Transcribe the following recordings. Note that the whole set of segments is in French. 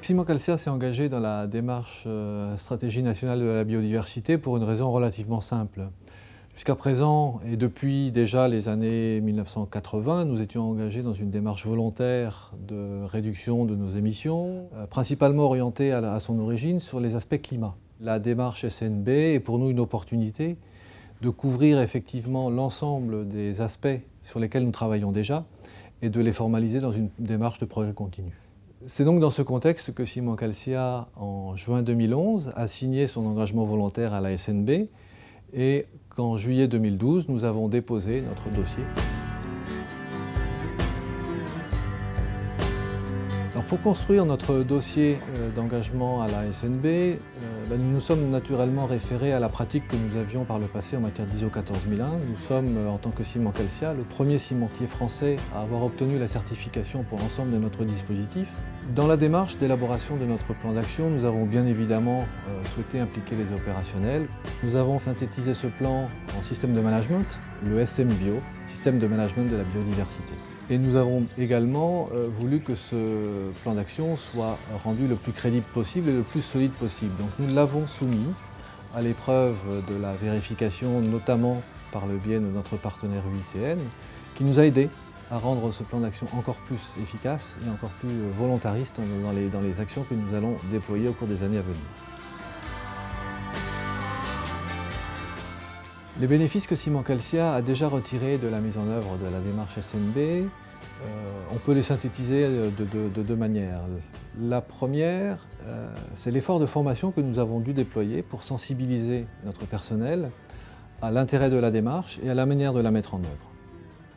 Ciment Calcia s'est engagé dans la démarche stratégie nationale de la biodiversité pour une raison relativement simple. Jusqu'à présent, et depuis déjà les années 1980, nous étions engagés dans une démarche volontaire de réduction de nos émissions, principalement orientée à son origine sur les aspects climat. La démarche SNB est pour nous une opportunité de couvrir effectivement l'ensemble des aspects sur lesquels nous travaillons déjà et de les formaliser dans une démarche de projet continu. C'est donc dans ce contexte que Ciment Calcia, en juin 2011, a signé son engagement volontaire à la SNB et qu'en juillet 2012, nous avons déposé notre dossier. Alors pour construire notre dossier d'engagement à la SNB, nous nous sommes naturellement référés à la pratique que nous avions par le passé en matière d'ISO 14001. Nous sommes, en tant que Ciment Calcia, le premier cimentier français à avoir obtenu la certification pour l'ensemble de notre dispositif. Dans la démarche d'élaboration de notre plan d'action, nous avons bien évidemment souhaité impliquer les opérationnels. Nous avons synthétisé ce plan en système de management, le SMBio, système de management de la biodiversité. Et nous avons également voulu que ce plan d'action soit rendu le plus crédible possible et le plus solide possible. Donc nous l'avons soumis à l'épreuve de la vérification, notamment par le biais de notre partenaire UICN, qui nous a aidés à rendre ce plan d'action encore plus efficace et encore plus volontariste dans les actions que nous allons déployer au cours des années à venir. Les bénéfices que Ciment Calcia a déjà retirés de la mise en œuvre de la démarche SNB, on peut les synthétiser de deux manières. La première, c'est l'effort de formation que nous avons dû déployer pour sensibiliser notre personnel à l'intérêt de la démarche et à la manière de la mettre en œuvre.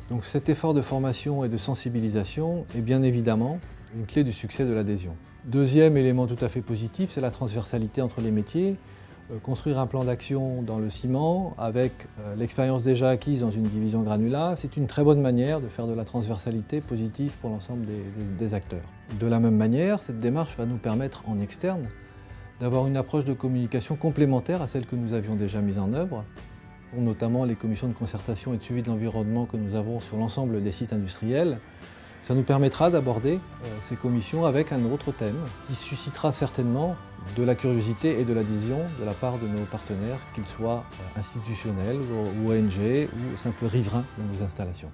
Donc cet effort de formation et de sensibilisation est bien évidemment une clé du succès de l'adhésion. Deuxième élément tout à fait positif, c'est la transversalité entre les métiers. Construire un plan d'action dans le ciment avec l'expérience déjà acquise dans une division granulat, c'est une très bonne manière de faire de la transversalité positive pour l'ensemble des acteurs. De la même manière, cette démarche va nous permettre en externe d'avoir une approche de communication complémentaire à celle que nous avions déjà mise en œuvre, notamment les commissions de concertation et de suivi de l'environnement que nous avons sur l'ensemble des sites industriels. Ça nous permettra d'aborder ces commissions avec un autre thème qui suscitera certainement de la curiosité et de l'adhésion de la part de nos partenaires, qu'ils soient institutionnels ou ONG ou simples riverains de nos installations.